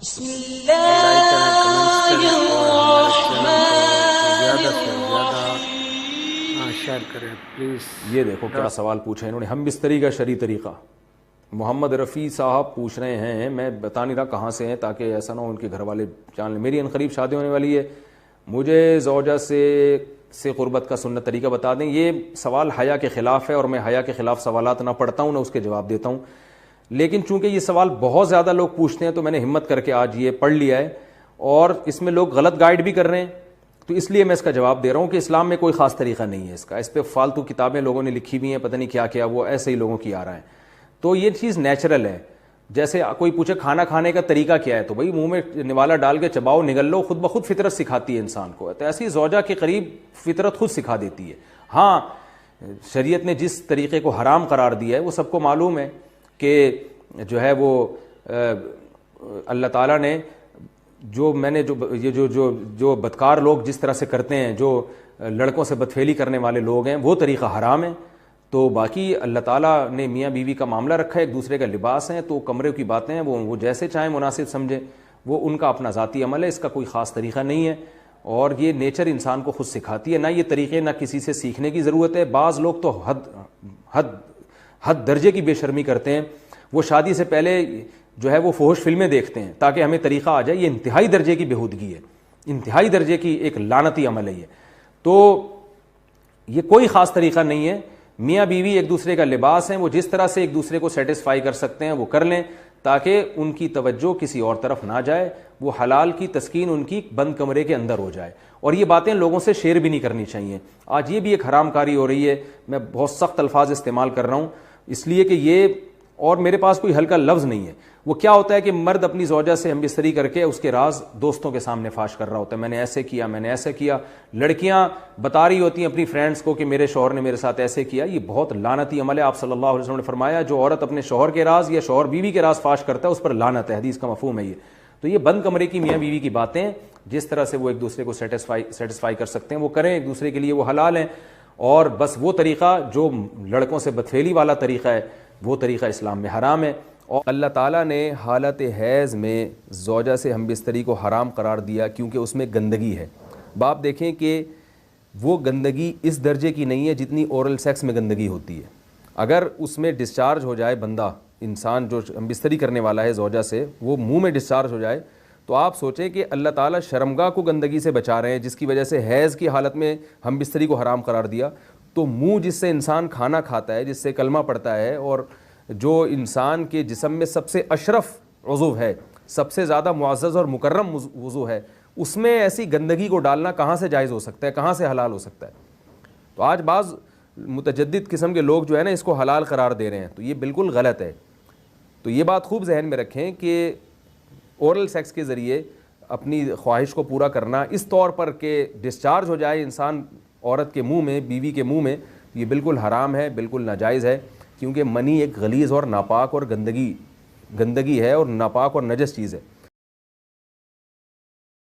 بسم لائک کریں، اللہ کمنٹس کریں اور ہمارے چینل کو زیادہ سے زیادہ الرحمن شیئر کریں پلیز. یہ دیکھو کیا سوال پوچھا انہوں نے، ہم بستری کا شرعی طریقہ. محمد رفیع صاحب پوچھ رہے ہیں، میں بتا نہیں رہا کہاں سے ہیں تاکہ ایسا نہ ہو ان کے گھر والے جان لیں. میری عنقریب شادی ہونے والی ہے، مجھے زوجہ سے قربت کا سنت طریقہ بتا دیں. یہ سوال حیا کے خلاف ہے اور میں حیا کے خلاف سوالات نہ پڑھتا ہوں نہ اس کے جواب دیتا ہوں، لیکن چونکہ یہ سوال بہت زیادہ لوگ پوچھتے ہیں تو میں نے ہمت کر کے آج یہ پڑھ لیا ہے، اور اس میں لوگ غلط گائیڈ بھی کر رہے ہیں، تو اس لیے میں اس کا جواب دے رہا ہوں کہ اسلام میں کوئی خاص طریقہ نہیں ہے اس کا. اس پہ فالتو کتابیں لوگوں نے لکھی ہوئی ہیں، پتہ نہیں کیا کیا، وہ ایسے ہی لوگوں کی آ رہا ہے. تو یہ چیز نیچرل ہے. جیسے کوئی پوچھے کھانا کھانے کا طریقہ کیا ہے، تو بھائی منہ میں نوالا ڈال کے چباؤ، نگل لو، خود بخود فطرت سکھاتی ہے انسان کو. تو ایسی زوجہ کے قریب فطرت خود سکھا دیتی ہے. ہاں شریعت نے جس طریقے کو حرام قرار دیا ہے وہ سب کو معلوم ہے کہ جو ہے وہ اللہ تعالیٰ نے جو بدکار لوگ جس طرح سے کرتے ہیں، جو لڑکوں سے بدفعلی کرنے والے لوگ ہیں، وہ طریقہ حرام ہے. تو باقی اللہ تعالیٰ نے میاں بیوی کا معاملہ رکھا ہے، ایک دوسرے کا لباس ہے، تو کمرے کی باتیں ہیں وہ جیسے چاہیں مناسب سمجھیں، وہ ان کا اپنا ذاتی عمل ہے، اس کا کوئی خاص طریقہ نہیں ہے. اور یہ نیچر انسان کو خود سکھاتی ہے، نہ یہ طریقے نہ کسی سے سیکھنے کی ضرورت ہے. بعض لوگ تو حد درجے کی بے شرمی کرتے ہیں، وہ شادی سے پہلے جو ہے وہ فحش فلمیں دیکھتے ہیں تاکہ ہمیں طریقہ آ جائے. یہ انتہائی درجے کی بےہودگی ہے، انتہائی درجے کی ایک لعنتی عمل ہے یہ. تو یہ کوئی خاص طریقہ نہیں ہے. میاں بیوی ایک دوسرے کا لباس ہیں، وہ جس طرح سے ایک دوسرے کو سیٹسفائی کر سکتے ہیں وہ کر لیں تاکہ ان کی توجہ کسی اور طرف نہ جائے، وہ حلال کی تسکین ان کی بند کمرے کے اندر ہو جائے. اور یہ باتیں لوگوں سے شیئر بھی نہیں کرنی چاہیے. آج یہ بھی ایک حرام کاری ہو رہی ہے. میں بہت سخت الفاظ استعمال کر رہا ہوں اس لیے کہ یہ، اور میرے پاس کوئی ہلکا لفظ نہیں ہے. وہ کیا ہوتا ہے کہ مرد اپنی زوجہ سے ہم بستری کر کے اس کے راز دوستوں کے سامنے فاش کر رہا ہوتا ہے، میں نے ایسے کیا، میں نے ایسے کیا. لڑکیاں بتا رہی ہوتی ہیں اپنی فرینڈس کو کہ میرے شوہر نے میرے ساتھ ایسے کیا. یہ بہت لعنتی عمل ہے. آپ صلی اللہ علیہ وسلم نے فرمایا جو عورت اپنے شوہر کے راز یا شوہر بیوی کے راز فاش کرتا ہے اس پر لعنت ہے. حدیث کا مفہوم ہے یہ. تو یہ بند کمرے کی میاں بیوی کی باتیں، جس طرح سے وہ ایک دوسرے کو سیٹسفائی کر سکتے ہیں وہ کریں، ایک دوسرے کے لیے وہ حلال ہیں. اور بس وہ طریقہ جو لڑکوں سے بدفعلی والا طریقہ ہے وہ طریقہ اسلام میں حرام ہے. اور اللہ تعالیٰ نے حالت حیض میں زوجہ سے ہم بستری کو حرام قرار دیا کیونکہ اس میں گندگی ہے. باپ دیکھیں کہ وہ گندگی اس درجے کی نہیں ہے جتنی اورل سیکس میں گندگی ہوتی ہے. اگر اس میں ڈسچارج ہو جائے بندہ، انسان جو ہم بستری کرنے والا ہے زوجہ سے، وہ منہ میں ڈسچارج ہو جائے تو آپ سوچیں کہ اللہ تعالیٰ شرمگاہ کو گندگی سے بچا رہے ہیں جس کی وجہ سے حیض کی حالت میں ہم بستری کو حرام قرار دیا. تو منہ جس سے انسان کھانا کھاتا ہے، جس سے کلمہ پڑتا ہے، اور جو انسان کے جسم میں سب سے اشرف عضو ہے، سب سے زیادہ معزز اور مکرم عضو ہے، اس میں ایسی گندگی کو ڈالنا کہاں سے جائز ہو سکتا ہے، کہاں سے حلال ہو سکتا ہے؟ تو آج بعض متجدد قسم کے لوگ جو ہے نا اس کو حلال قرار دے رہے ہیں، تو یہ بالکل غلط ہے. تو یہ بات خوب ذہن میں رکھیں کہ اورل سیکس کے ذریعے اپنی خواہش کو پورا کرنا اس طور پر کہ ڈسچارج ہو جائے انسان عورت کے منہ میں، بیوی کے منہ میں، یہ بالکل حرام ہے، بالکل ناجائز ہے. کیونکہ منی ایک غلیظ اور ناپاک اور گندگی ہے اور ناپاک اور نجس چیز ہے.